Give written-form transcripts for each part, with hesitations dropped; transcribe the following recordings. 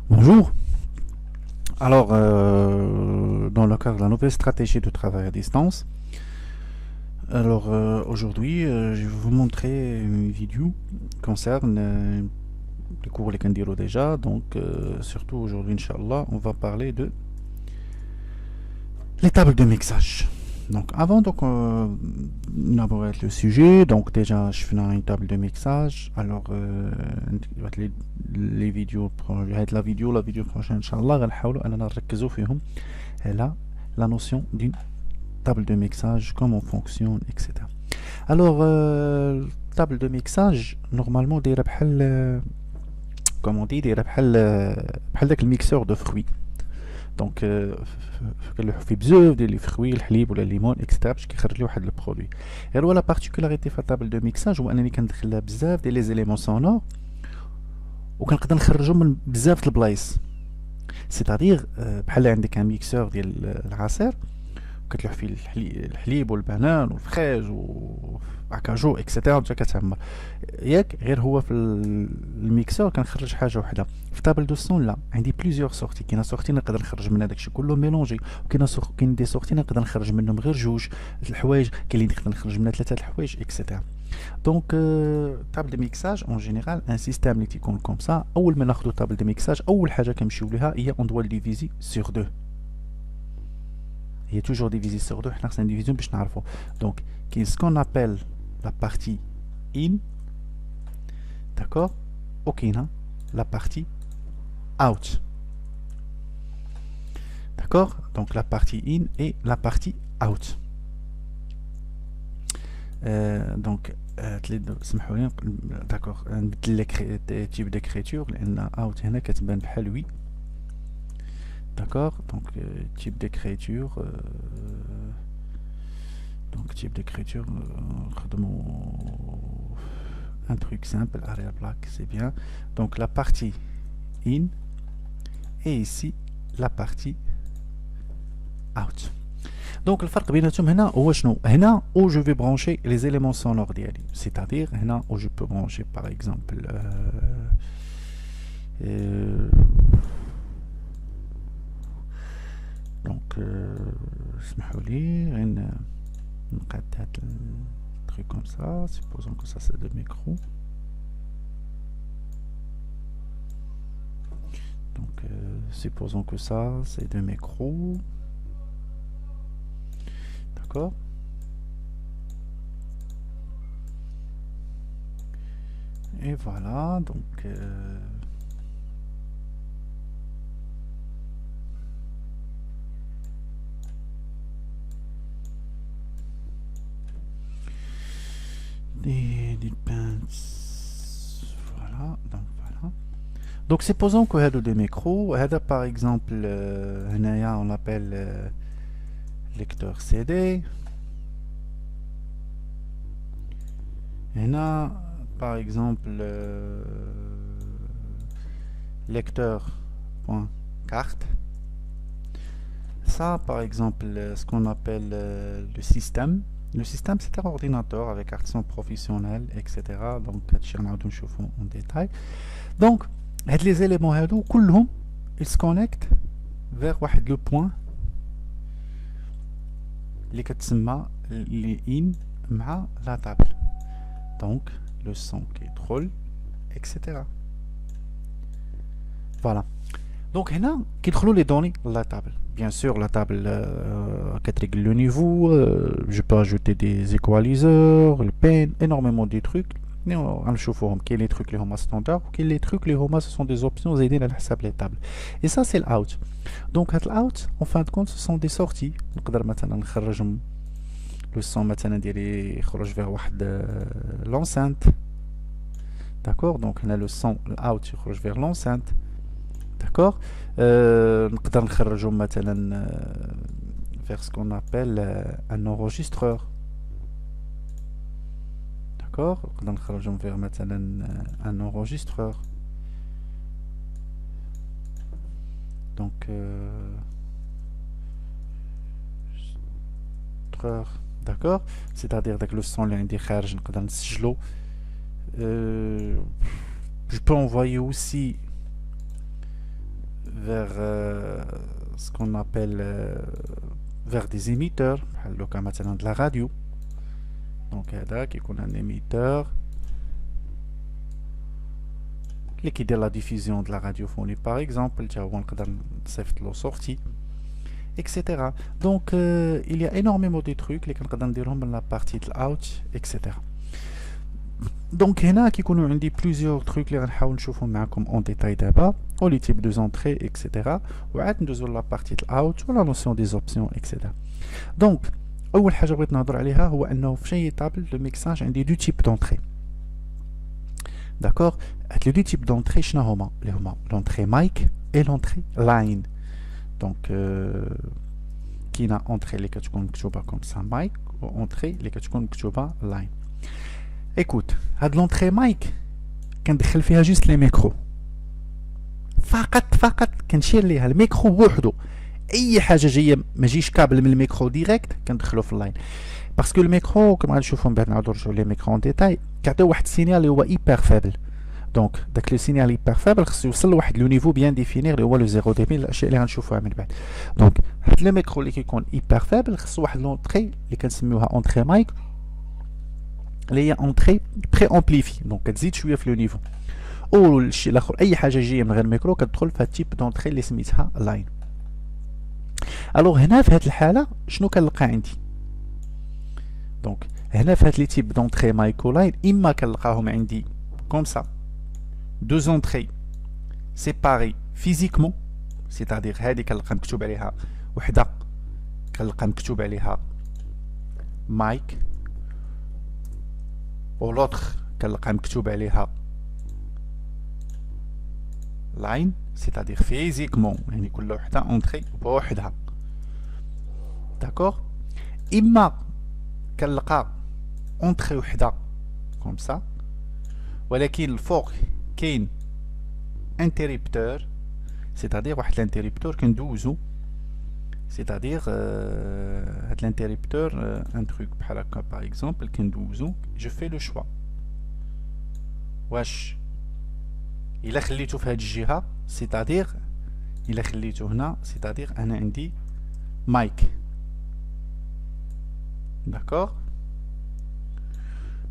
Bonjour. Alors, dans le cadre de la nouvelle stratégie de travail à distance, aujourd'hui, je vais vous montrer une vidéo qui concerne le cours les Kandiro déjà. Donc, surtout aujourd'hui, Inch'Allah, on va parler de les tables de mixage. Donc, avant d'élaborer le sujet, donc déjà, je fais une table de mixage. Alors, les vidéos, la vidéo prochaine, Inch'Allah, on va elle a la notion d'une table de mixage, comment on fonctionne, etc. Alors, table de mixage, normalement, comme on dit, le mixeur de fruits. Donc, في بزاف ديال لي فروي الحليب ولا الليمون اكسترا باش كيخرج لي واحد البرودوي. غير هو لا بارتيكولاريتي في الطابل دو ميكساج هو انني كندخل لها بزاف ديال لي زيليمون سونور وكنقدر نخرجهم من بزاف د البلايص. سيتادير بحال عندك ان ميكسور ديال العصير كتلوح فيه الحليب والبنان والفريز وعكاجو اكسيتيرا وانت كتعمر ياك. غير هو في الميكسور كنخرج حاجه وحده. في طابل دو سون لا، عندي بليزيور سورتي. كاينه سورتي نقدر نخرج منها داكشي كله ميلونجي، وكاين دي سورتي نقدر نخرج منهم غير جوج الحوايج، كاين اللي نقدر نخرج منها ثلاثه الحوايج اكسيتيرا. دونك تابل دو ميكساج اون جينيرال ان سيستيم اللي تيكون كوم سا. اول ما ناخذ تابل دو ميكساج اول حاجه كنمشيو ليها هي اون دوا ديفيزي سور دو. Il y a toujours divisé sur deux. C'est une division باش نعرفوا. Donc, qu'est-ce qu'on appelle la partie in, d'accord, ok, la partie out, d'accord. Donc la partie in et la partie out. Donc سمحوا لي d'accord نبدل لك type d'écriture لان out هنا كتبان بحال وي. D'accord, donc type d'écriture, un truc simple, arrière plaque, c'est bien. Donc la partie in et ici la partie out. Donc le فرق بيناتهم هنا هو شنو؟ هنا où je vais brancher les éléments sonores ديالي، c'est-à-dire هنا où je peux brancher par exemple donc اسمحوا لي غير نقاد هاد truc comme ça. Supposons que ça c'est deux micros. Donc supposons que ça c'est deux micros, d'accord. Et voilà, donc des pinces, voilà, donc voilà. Donc supposons que هادو des micros, هذا par exemple هنايا on l'appelle lecteur CD. هنا par exemple lecteur point carte. Ça par exemple ce qu'on appelle le système. Le système c'est un ordinateur avec carte son professionnelle etc. Donc هادشي غنعاودو نشوفو en détail. Donc هاد les éléments هادو كلهم ils se connectent vers واحد le point اللي كتسمى لي in مع la table. Donc le son qui drôle etc. Voilà. Donc هنا كيدخلوا les données de la table. Bien sûr la table qui règle le niveau, je peux ajouter des équaliseurs, le pen, énormément de trucs. On va voir quels les trucs les homas standard ou quels les trucs les homas ce sont des options aider à la table. Et ça c'est l'out. Donc l'out en fin de compte ce sont des sorties. نقدر مثلا نخرجهم le son مثلا ديالي يخرج vers واحد l'enceinte. D'accord, donc on a le son out يخرج vers l'enceinte. D'accord, نقدر نخرجو مثلا vers ce qu'on appelle un enregistreur. D'accord, نقدر نخرجو vers مثلا un enregistreur. Donc d'accord, c'est-à-dire que le son اللي عندي خارج نقدر نسجلو. Je peux envoyer aussi vers ce qu'on appelle vers des émetteurs, le cas maintenant de la radio. Donc là qui est un émetteur qui dit la diffusion de la radiophonie par exemple, la sortie, etc. Donc il y a énormément de trucs qui sont dans la partie de l'out, etc. Donc هنا كيكونوا عندي plusieurs trucs اللي غنحاول نشوفهم معكم en détail دابا ou les types d'entrée, etc. وعاد ندوزو la partie de l'out ou la notion des options, etc. Donc اول حاجه بغيت نهضر عليها هو انه في شي طابل لو ميكساج عندي دو تيب d'entrée. D'accord. هاد لو دو تيب d'entrée شنو هما اللي هما l'entrée mic et l'entrée line. Donc كاينه entrée اللي كتكون مكتوبه comme ça mic و entrée اللي كتكون مكتوبه line. Écoute, هاد l'entrée mic كندخل فيها جوست لي ميكرو فقط كنشير ليها الميكرو بوحدو. اي حاجه جايه ما جيش كابل من الميكرو ديريكت كندخلو في اللاين باسكو الميكرو كما غنشوفوا من بعد نعاودو نرجعو لي ميكرو اون ديتاي كيعطيو واحد السينيال اللي هو ايبر فابل. دونك داك لو سينيال ايبر فابل خصو يوصل لواحد لو نيفو بيان ديفينير اللي هو لو 0 دي بي، الاشياء اللي غنشوفوها من بعد. دونك هاد لو ميكرو اللي كيكون ايبر فابل خصو واحد لونطري اللي كنسميوها اونطري مايك اللي هي اونطري بري امبليفي، دونك كتزيد شويه في لو نيفو. او الشيء الاخر اي حاجه جايه من غير ميكرو كتدخل في هاد تيب دونطري اللي سميتها لاين. الوغ هنا في هاد الحاله شنو كنلقى عندي؟ دونك هنا في هاد لي تيب دونطري مايك ولاين اما كنلقاهم عندي كوم سا دو زونطري سيباري فيزيكمون، سيتادير هادي كنلقى مكتوب عليها وحده كنلقى مكتوب عليها مايك و لوطخ كنلقى مكتوب عليها لاين، سيتادير فيزيكمون يعني كل وحده اونطري بوحدها. داكوغ. اما كنلقى اونطري وحده كوم سا ولكن الفوق كاين انتريبتور، سيتادير واحد الانتريبتور كندوزو، سيتادير هاد الانتريبتور ان تروك بحال هكا باغ اكزومبل كندوزو جو في لو شوا واش الا خليتو في هاد الجهه، سيتادير الا خليتو هنا سيتادير انا عندي مايك. داكوغ.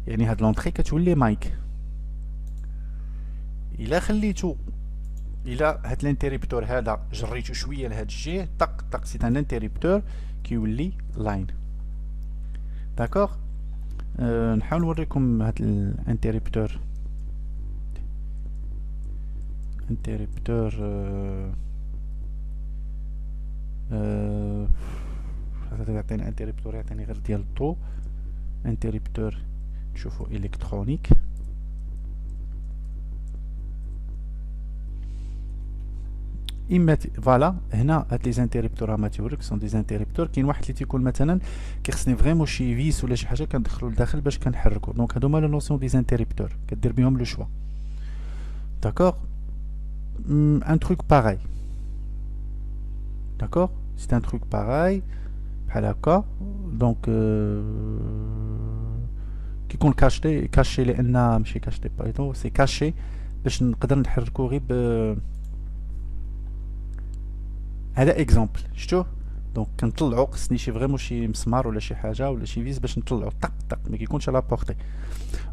يعني هاد لونطري كتولي مايك. الا خليتو الا هاد الانتريبتور هذا جريتو شويه لهاد الجهه طق سيت ان انتريبتور كيولي لاين. داكوغ. نحاول نوريكم هاد الانتريبتور يعطيني انتريبتور يعطيني غير ديال الضو. انتريبتور نشوفو الكترونيك. اما فوالا هنا هاد لي زانتريبتور راهم تيوريك سون دي زانتريبتور. كاين واحد اللي تيكون مثلا كيخصني فريمون شي فيس ولا شي حاجه كندخلو لداخل باش كنحركو. دونك هادو هما لو نوسيون دي زانتريبتور كدير بهم لو شوا. داكوغ. un truc pareil. D'accord, c'est un truc pareil بحال هكا. دونك كيكون كاشي لان ماشي كاشي بايدون سي كاشي باش نقدر نحركو غير هذا اكزامبل شفتوه. دونك كنطلعو خصني شي فريمون شي مسمار ولا شي حاجه ولا شي فيس باش نطلعو طق ما كيكونش على بورتي.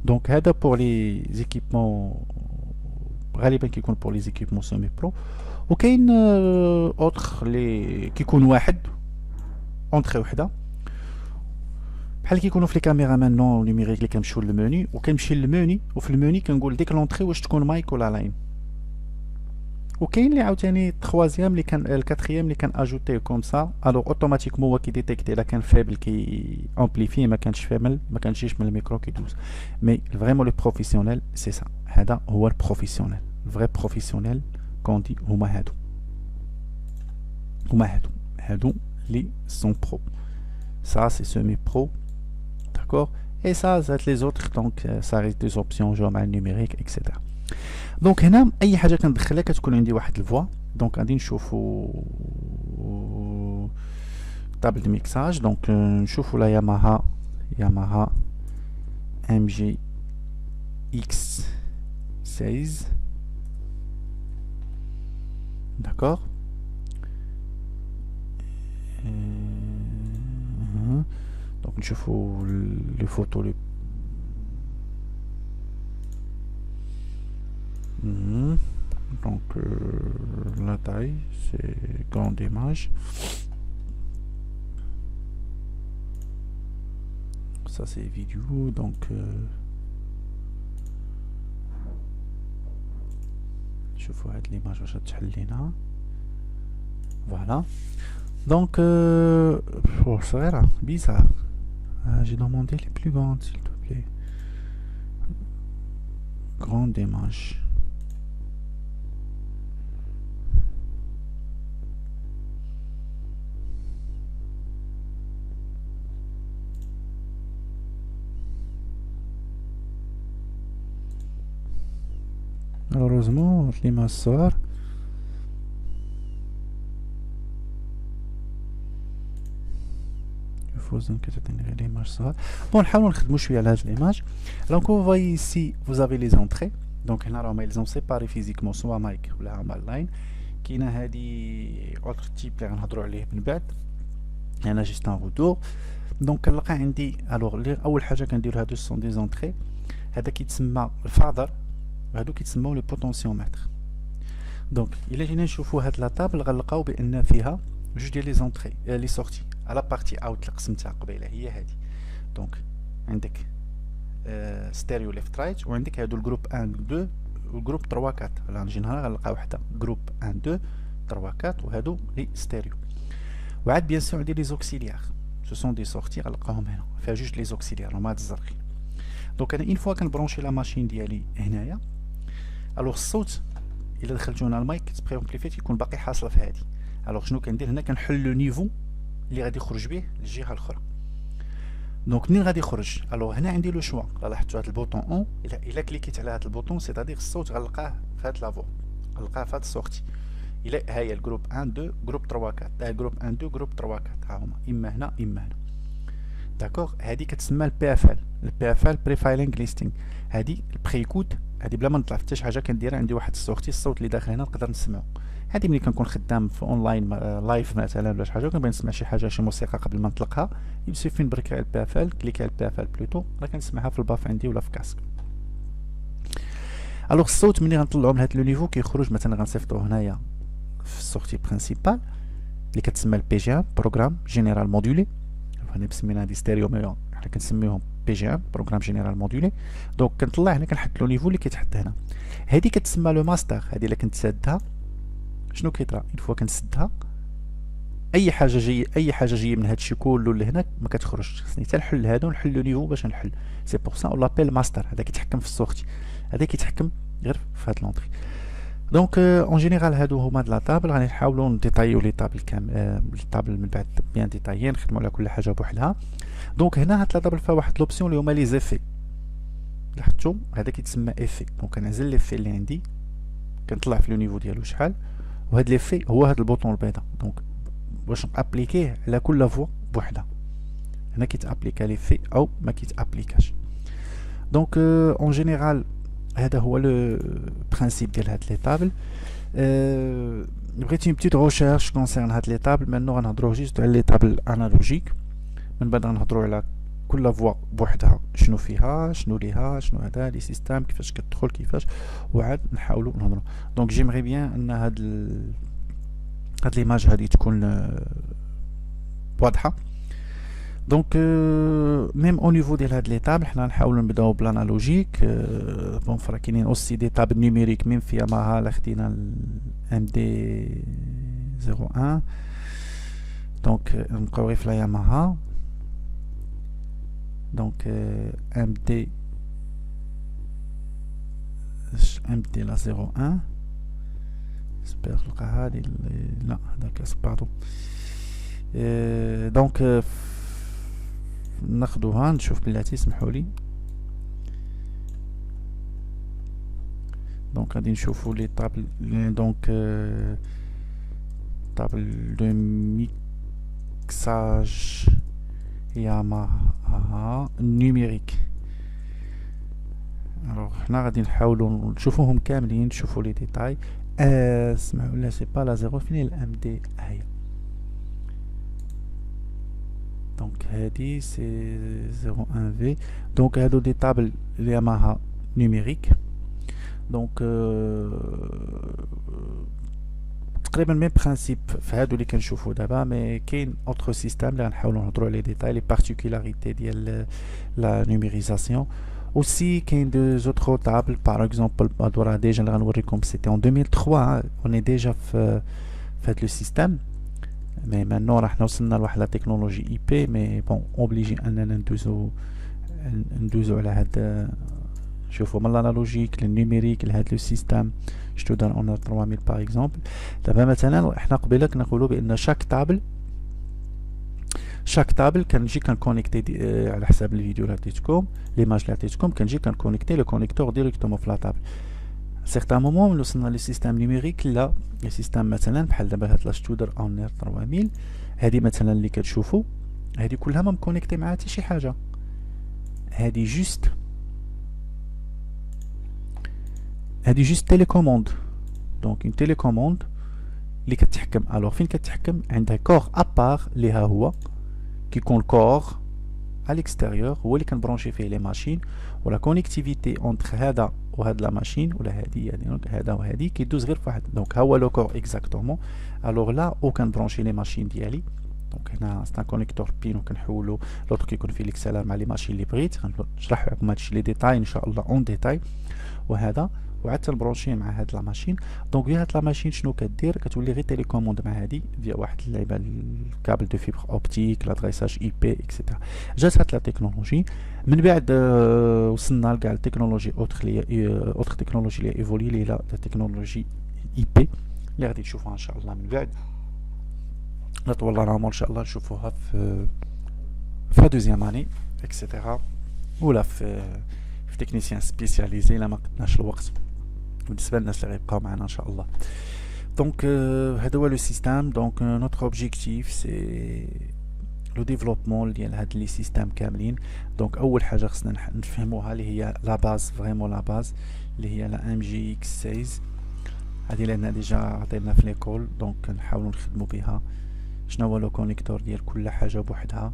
دونك هذا بور لي زيكيبمون غالبا كيكون بور لي زيكيبمون سيمي برو. وكاين اوتر لي كيكون واحد اونطري وحده بحال كيكونوا في لي كاميرا مانون نيميريك اللي كنمشيو للموني وكنمشي للموني وفي الموني كنقول ديك لونطري واش تكون مايك ولا لاين. وكاين اللي عاوتاني التخوازيام اللي كان الكاتريام اللي كان اجوتيه كوم سا الوغ اوتوماتيكمون هو كيديتيكتي الا كان فابل كي امبليفي ما كانش فابل ما كانجيش من الميكرو كيدوز. مي فريمون لو بروفيسيونيل سي سا. هذا هو البروفيسيونيل فري بروفيسيونيل كوندي هما هادو لي سون برو. Ça c'est semi-pro, d'accord. Et ça les autres donc ça reste des options genre numérique etc. Donc هنا اي حاجه كندخلها كتكون عندي واحد الفوا. دونك غادي نشوفوا طابل دو ميكساج. دونك نشوفوا لا ياماها ام جي اكس 16 d'accord. نشوفوا les photos donc la taille c'est grande image, ça c'est vidéo, donc شوفوا هاد l'image واش تحل لينا. Voilà. Donc صغيرة bizarre. J'ai demandé les plus grandes s'il te plaît. Grande image. Malheureusement l'image sort. Bon, نحاولوا نخدموا شويه على هذه l'image. Donc vous voyez ici vous avez les entrées. Donc هنا راهم ils ont séparé physiquement سواء مايك ولا هما لاين. كاينه هذه اوتر تيب اللي غنهضروا عليه من بعد. هنا جيست ان روتور. دونك كنلقى عندي الوغ اول حاجه كندير هادو سون دي زونطري. هذا كيتسمى الفادر وهادو كيتسموا لي بوتونسيومتر. دونك الا جينا نشوفوا هاد لا طابل غنلقاو بان فيها جوج ديال لي زونطري لي سورتي على بارتي اوت اللي قسمتها قبيله هي هادي. دونك عندك ستيريو ليفت رايت وعندك هادو الجروب 1 2 والجروب 3 4. لا نجي هنا غنلقى وحده جروب 1 2 3 4 وهادو لي ستيريو. وعاد بيان سور عندي لي زوكسيليير سو سون دي سورتي غنلقاهم هنا فيها جوج لي زوكسيليير هما هاد الزرقين. دونك انا اون فوا كنبرونشي لا ماشين ديالي هنايا الوغ الصوت الا دخلتو هنا المايك كتبريمبليفي تيكون باقي حاصل في هادي. الوغ شنو كندير هنا كنحل لو نيفو اللي غادي يخرج به للجهه الاخرى. دونك منين غادي يخرج الوغ هنا عندي لو شوا. لاحظتوا هذا البوطون اون الا كليكيت على هذا البوطون سيتادير الصوت غنلقاه في هاد لافوا غنلقاه في هاد السورتي. الا ها هي الجروب 1 2 جروب 3 4 ها جروب 1 2 جروب 3 4 ها هما اما هنا اما هنا. داكوغ هادي كتسمى البي اف ال البي اف ال بريفايلينغ ليستينغ. هادي البريكود هادي بلا ما نطلع حتى شي حاجه كنديرها عندي واحد السورتي الصوت اللي داخل هنا نقدر نسمعو. هادي ملي كنكون خدام في اونلاين لايف مثلا ولا شي حاجه كنبغي نسمع شي حاجه شي موسيقى قبل ما نطلقها يمسيفي نبرك على البي اف ال كليكي على البي اف ال بلوتو راه كنسمعها في الباف عندي ولا في كاسك. الوغ الصوت ملي غنطلعو من هاد لو نيفو كيخرج مثلا غنصيفطو هنايا في السورتي برينسيبال اللي كتسمى البي جي ان بروغرام جينيرال مودولي. هنا مسمينها دي ستيريو مي حنا كنسميوهم بي جي ان بروغرام جينيرال مودولي. دونك كنطلع هنا كنحط لو نيفو اللي كيتحط هنا. هادي كتسمى لو ماستر. هادي الا كنت سادها شنو كيطرا اون فوا كنسدها اي حاجه جايه من هادشي كله اللي هنا ما كتخرجش. خصني حتى نحل هادو ونحل لو نيفو باش نحل. سي بور سا اون لابيل ماستر. هذا كيتحكم في السورتي هذا كيتحكم غير في هاد لونطري. دونك اون جينيرال هادو هما د لا طابل غادي نحاولوا نديطايو لي طابل كامل الطابل من بعد بيان ديطايي نخدموا على كل حاجه بوحدها. دونك هنا هاد لا طابل فيها واحد لوبسيون اللي هما لي زيفي. لاحظتوا هذا كيتسمى افي. دونك كنعزل ليفي اللي عندي كنطلع في لو نيفو ديالو شحال وهاد ليفي هو هاد البوطون البيضاء. دونك باش نابليكيه على كل فوا بوحدها هنا كيتابليكا ليفي او ما كيتابليكاش. دونك اون جينيرال هذا هو لو برينسيپ ديال هاد لي طابل. بغيتي بتيت ريشيرش كونسيرن هاد لي طابل مانو غنهضروا جوست على لي طابل انالوجيك من بعد غنهضروا على كل فوا بوحدها شنو فيها شنو ليها شنو هذا لي سيستيم كيفاش كتدخل كيفاش وعاد نحاولوا نهضروا. دونك جيمري بيان ان هاد ليماج هادي تكون واضحه. دونك ميم او نيفو ديال هاد لي طابل حنا نحاولوا نبداو بلانالوجيك. بون فرا كاينين اوسي دي طابل نيميريك ميم في ياماها لا خدينا ام دي 01. دونك نبقاو غير في لا ياماها. دونك ام دي لا 01 جيسبر نلقى هادي لا هذاك باردون. دونك ناخدوها نشوف بلاتي سمحوا لي. دونك غادي نشوفوا لي طابل. دونك طابل دو ميكساج ياماها نيميريك. الوغ حنا غادي نحاولوا نشوفوهم كاملين نشوفوا لي ديتاي. اسمعوا لا سي با لا زيرو فين الام دي هي. دونك هادي سي 01 في. دونك هادو دي طابل ياماها نيميريك. دونك تقريبا ميم برانسيب في هادو اللي كنشوفو دابا، مي كاين اوتر سيستيم اللي غنحاولو نهضرو على لي ديتاي لي بارتيكولاريتي ديال لا نيميريزاسيون. aussi كاين دو زوتر طابل باغ اكزومبل هادو راه ديجا اللي غنوريكم سيتي اون 2003 اوني ديجا في هاد لو سيستيم. مي مانو راه حنا وصلنا لواحد لا تكنولوجي اي بي، مي بون اوبليجي اننا ندوزو على هاد شوفوا من الانالوجيك للنيميريك لهاد لو سيستيم. شتو دار اونر 3000 باغ اكزومبل. دابا مثلا حنا قبيله كنا نقولوا بان شاك طابل كنجي كنكونيكتي على حساب الفيديو اللي عطيتكم ليماج اللي عطيتكم، كنجي كنكونيكتي لو كونيكتور ديريكتومون في لا طابل. سيغتان مومون ملي وصلنا لي سيستيم نيميريك لا لي سيستيم مثلا بحال دابا هاد لا شتودر اونر 3000 هادي مثلا اللي كتشوفوا هادي كلها ما مكونيكتي مع حتى شي حاجه، هادي جوست تيليكوموند. دونك اون تيليكوموند اللي كتحكم. الوغ فين كتحكم؟ عندها كور ابار اللي ها هو كيكون الكور على الاكستيريور هو اللي كنبرونشي فيه لي ماشين، ولا كونيكتيفيتي اونتر هذا وهاد لا ماشين ولا هادي يعني هذا وهادي كيدوز غير فواحد. دونك ها هو لو كور اكزاكتومون. الوغ لا او كنبرونشي لي ماشين ديالي. دونك هنا سي ان كونيكتور بين وكنحولو لوطر كيكون فيه ليكسلار مع لي ماشين اللي بغيت. غنشرح لكم هادشي لي ديتاي ان شاء الله اون ديتاي. وهذا وعاد تنبرونشيه مع هاد لا ماشين. دونك فيا هاد لا ماشين شنو كدير؟ كتولي غير تيليكوموند مع هادي فيا واحد اللعيبه الكابل دو فيبر اوبتيك لادريساج اي بي اكسيتيرا. جات هاد لا تكنولوجي من بعد وصلنا لكاع التكنولوجي اوتر تكنولوجي اللي ايفولي لي لا تكنولوجي اي بي اللي غادي تشوفوها ان شاء الله من بعد. لا طول العمر ان شاء الله نشوفوها في دوزيام اني اكسيتيرا، ولا في تكنيسيان سبيسياليزي الا ما قدناش الوقت بالنسبه للناس اللي غيبقاو معنا ان شاء الله. دونك هذا هو لو سيستيم. دونك نوتر اوبجيكتيف سي لو ديفلوبمون ديال هاد لي سيستيم كاملين. دونك اول حاجه خصنا نفهموها اللي هي لا باز، فريمون لا باز اللي هي لا ام جي اكس 16. هذه لان ديجا عطينا في ليكول، دونك نحاولوا نخدموا بها. شنو هو لو كونيكتور ديال كل حاجه بوحدها،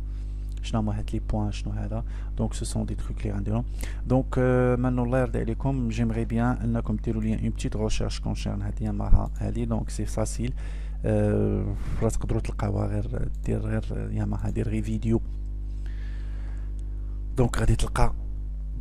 شنو هما هاد لي بوين، شنو هذا. دونك سو سون دي تروك لي غنديرهم. دونك مانو الله يرضي عليكم جيمري بيان انكم ديروا لي اون بتيت ريشيرش كونشيرن هاد ياماها هادي. دونك سي فاسيل، راه تقدروا تلقاوها غير دير غير ياماها دير غير فيديو. دونك غادي تلقى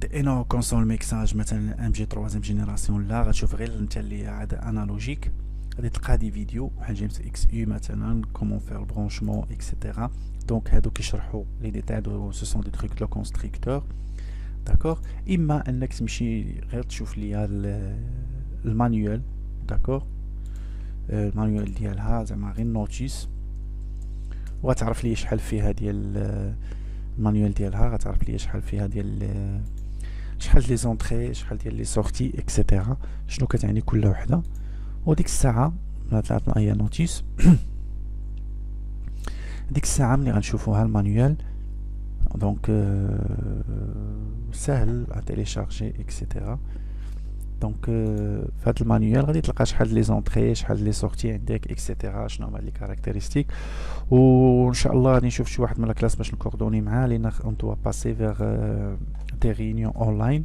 دي انو كونسول ميكساج مثلا ام جي 3 جينيراسيون، لا غتشوف غير انت اللي عاد انالوجيك. غادي تلقى دي فيديو بحال جيمس اكس يو مثلا كومون فير البرونشمون اكسيتيرا. دونك هادو كيشرحوا لي ديتاي دو سو سون دي تروك لو كونستركتور داكور. اما انك تمشي غير تشوف ليا المانيوال داكور، المانيوال ديالها زعما غير نوتيس، وغتعرف لي شحال فيها ديال المانيوال ديالها، غتعرف لي شحال فيها ديال شحال لي زونطري، شحال ديال لي سورتي اكسيتيرا، شنو كتعني كل وحده. وديك الساعه طلعتنا هي نوتيس ديك الساعه ملي غنشوفوها المانيوال. دونك سهل تيليشارجي اكسيتيرا. دونك في هذا المانيوال غادي تلقى شحال لي زونطري، شحال لي سورتي عندك اكسيتيرا، شنو هما لي كاركتيرستيك. وان شاء الله غادي نشوف شي واحد من الكلاس باش نكوردوني معاه، لان اون دو باسي فيغ دي ريونيون اونلاين.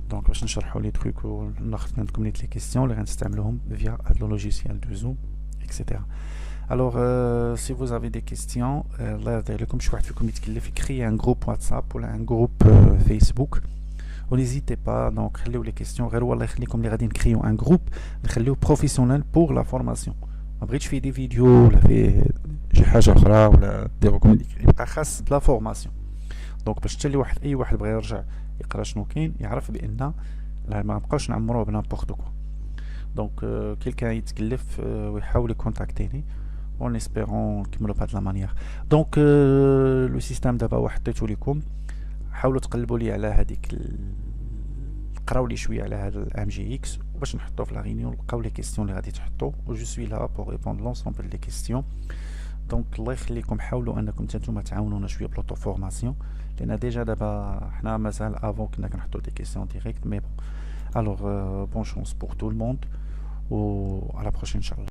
دونك باش نشرحوا لي تروك وناخذ عندكم لي كيسيون اللي غنستعملوهم فيا هاد لو لوجيسيال دو زوم اكسيتيرا. Alors, si vous avez des questions, الله يرضي عليكم شي واحد فيكم يتكلف يكري ان جروب واتساب ولا ان جروب فيسبوك، ونيزيتي با. دونك خليو لي كيسيون غير والله يخليكم اللي غادي نكريو ان جروب نخليو بروفيسيونيل بور لا فورماسيون. ما بغيتش فيه دي فيديو ولا فيه شي حاجه اخرى ولا ديروكم يبقى خاص بلا فورماسيون. دونك باش حتى واحد اي واحد بغى يرجع يقرا شنو كاين يعرف بان ما نبقاوش نعمروه بنامبورط كوا. دونك كيلكان يتكلف ويحاول يكونتاكتيني en espérant نكملوا بهاد لا مانيير. دونك لو سيستيم دابا واحد حطيتو لكم، حاولوا تقلبوا لي على هذيك قراو لي شويه على هذا الام جي اكس باش نحطوه في لا ريونيون، لقاو لي كيسيون اللي غادي تحطوا و جو سوي لا بور ريبوندر لونسومبل لي كيسيون. دونك الله يخليكم حاولوا انكم نتوما تعاونونا شويه بلوطو فورماسيون، لان ديجا دابا حنا مازال افون كنا كنحطوا دي كيسيون ديريكت. مي بون الوغ بون شونس بور تو الموند و على بروشين ان شاء الله.